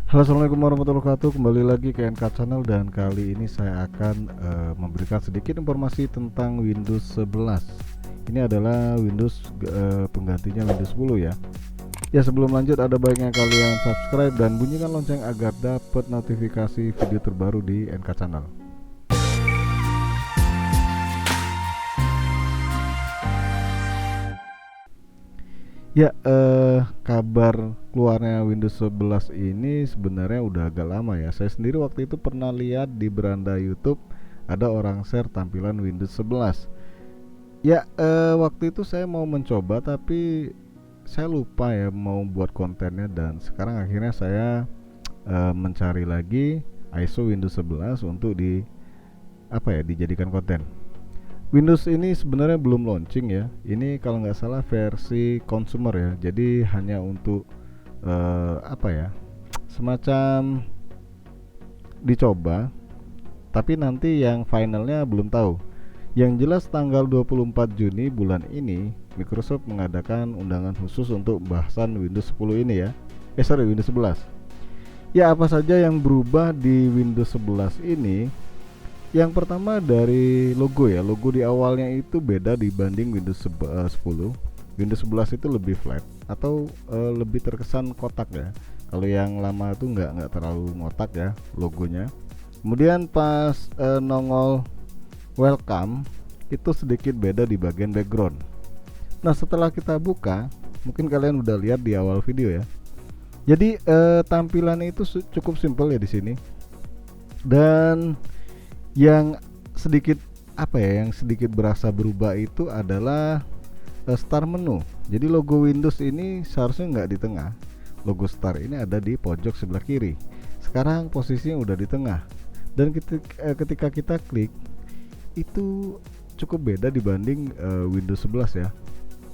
Halo, assalamualaikum warahmatullahi wabarakatuh. Kembali lagi ke NK Channel, dan kali ini saya akan memberikan sedikit informasi tentang Windows 11. Ini adalah Windows penggantinya Windows 10 ya. Ya, sebelum lanjut ada baiknya kalian subscribe dan bunyikan lonceng agar dapat notifikasi video terbaru di NK Channel. Ya, kabar keluarnya Windows 11 ini sebenarnya udah agak lama ya. Saya sendiri waktu itu pernah lihat di beranda YouTube ada orang share tampilan Windows 11. Ya, waktu itu saya mau mencoba tapi saya lupa ya mau buat kontennya, dan sekarang akhirnya saya mencari lagi ISO Windows 11 untuk dijadikan konten. Windows ini sebenarnya belum launching ya. Ini kalau nggak salah versi consumer ya. Jadi hanya untuk semacam dicoba. Tapi nanti yang finalnya belum tahu. Yang jelas tanggal 24 Juni bulan ini Microsoft mengadakan undangan khusus untuk bahasan Windows 10 ini ya. Windows 11. Ya, apa saja yang berubah di Windows 11 ini? Yang pertama dari logo ya. Logo di awalnya itu beda dibanding Windows 10. Windows 11 itu lebih flat atau lebih terkesan kotak ya. Kalau yang lama itu nggak terlalu ngotak ya logonya. Kemudian pas nongol welcome itu sedikit beda di bagian background. Nah, setelah kita buka, mungkin kalian udah lihat di awal video ya. Jadi tampilannya itu cukup simpel ya di sini. Dan yang sedikit yang sedikit berasa berubah itu adalah start menu. Jadi logo Windows ini seharusnya nggak di tengah. Logo start ini ada di pojok sebelah kiri. Sekarang posisinya udah di tengah. Dan ketika kita klik itu cukup beda dibanding Windows 11 ya.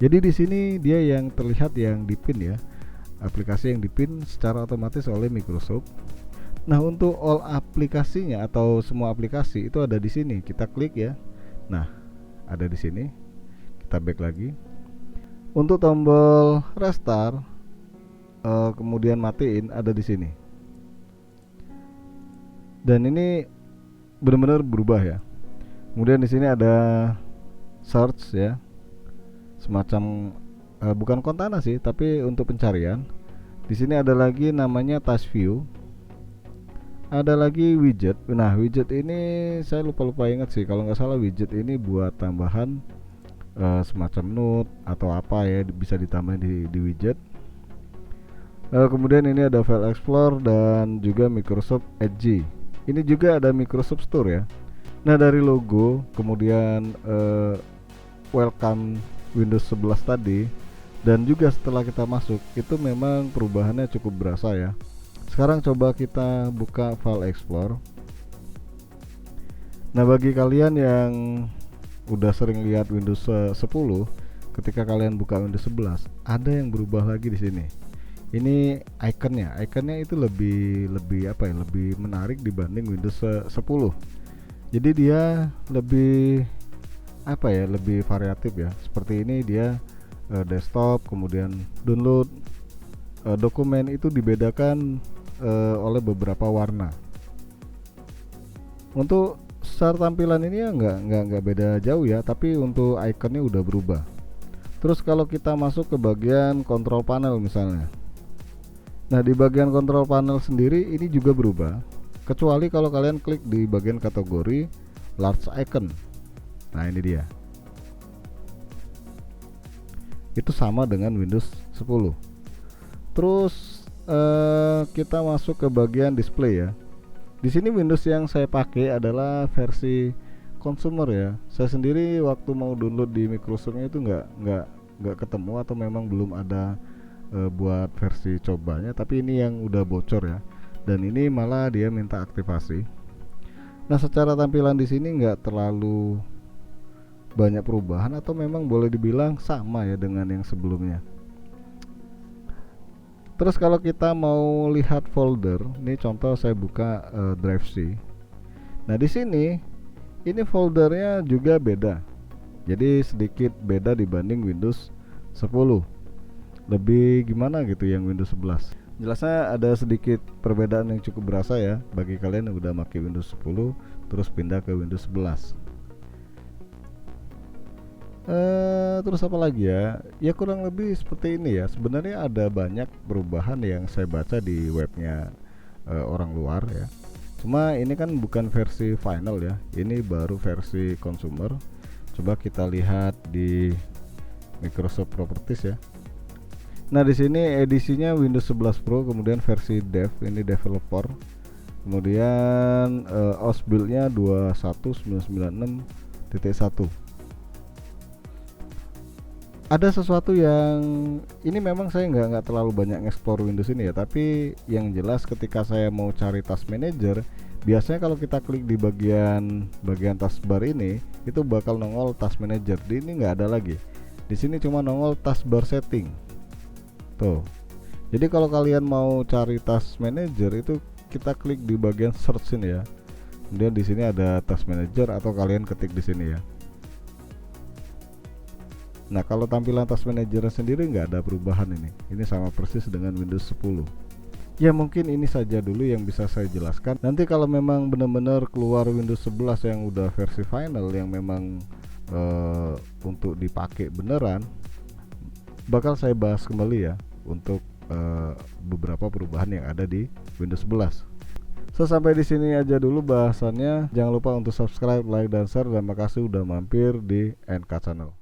Jadi di sini dia yang terlihat yang dipin ya. Aplikasi yang dipin secara otomatis oleh Microsoft. Nah, untuk all aplikasinya atau semua aplikasi itu ada di sini. Kita klik ya. Nah, ada di sini. Kita back lagi. Untuk tombol restart kemudian matiin ada di sini. Dan ini benar-benar berubah ya. Kemudian di sini ada search ya. Semacam bukan Cortana sih, tapi untuk pencarian. Di sini ada lagi namanya Task View. Ada lagi widget. Nah, widget ini saya lupa ingat sih. Kalau nggak salah widget ini buat tambahan semacam note atau apa ya, bisa ditambahin di widget. Kemudian ini ada File Explorer dan juga Microsoft Edge. Ini juga ada Microsoft Store ya. Nah, dari logo, kemudian welcome Windows 11 tadi, dan juga setelah kita masuk itu memang perubahannya cukup berasa ya. Sekarang coba kita buka File Explorer. Nah, bagi kalian yang udah sering lihat Windows 10, ketika kalian buka Windows 11, ada yang berubah lagi di sini. Ini ikonnya itu lebih lebih menarik dibanding Windows 10. Jadi dia lebih lebih variatif ya. Seperti ini dia desktop, kemudian download, dokumen itu dibedakan oleh beberapa warna. Untuk secara tampilan ini ya nggak beda jauh ya, tapi untuk ikonnya udah berubah. Terus kalau kita masuk ke bagian control panel misalnya, nah di bagian control panel sendiri ini juga berubah, kecuali kalau kalian klik di bagian kategori large icon. Nah, ini dia. Itu sama dengan Windows 10. Terus kita masuk ke bagian display ya. Di sini Windows yang saya pakai adalah versi consumer ya. Saya sendiri waktu mau download di Microsoftnya itu nggak ketemu, atau memang belum ada buat versi cobanya. Tapi ini yang udah bocor ya. Dan ini malah dia minta aktivasi. Nah, secara tampilan di sini nggak terlalu banyak perubahan, atau memang boleh dibilang sama ya dengan yang sebelumnya. Terus kalau kita mau lihat folder, ini contoh saya buka Drive C. Nah, di sini ini foldernya juga beda. Jadi sedikit beda dibanding Windows 10. Lebih gimana gitu yang Windows 11. Jelasnya ada sedikit perbedaan yang cukup berasa ya bagi kalian yang udah pakai Windows 10 terus pindah ke Windows 11. Terus apa lagi ya? Ya kurang lebih seperti ini ya. Sebenarnya ada banyak perubahan yang saya baca di webnya orang luar ya. Cuma ini kan bukan versi final ya. Ini baru versi consumer. Coba kita lihat di Microsoft Properties ya. Nah, di sini edisinya Windows 11 Pro, kemudian versi dev, ini developer. Kemudian OS build-nya 21996.1. Ada sesuatu yang ini memang saya nggak terlalu banyak explore Windows ini ya, tapi yang jelas ketika saya mau cari task manager, biasanya kalau kita klik di bagian taskbar ini itu bakal nongol task manager. Di ini nggak ada lagi. Di sini cuma nongol taskbar setting. Tuh. Jadi kalau kalian mau cari task manager itu kita klik di bagian search ini ya. Kemudian di sini ada task manager atau kalian ketik di sini ya. Nah, kalau tampilan task manager sendiri nggak ada perubahan ini. Ini sama persis dengan Windows 10. Ya mungkin ini saja dulu yang bisa saya jelaskan. Nanti kalau memang benar-benar keluar Windows 11 yang udah versi final yang memang untuk dipakai beneran, bakal saya bahas kembali ya untuk beberapa perubahan yang ada di Windows 11. So, sampai di sini aja dulu bahasannya. Jangan lupa untuk subscribe, like, dan share. Dan makasih udah mampir di NK Channel.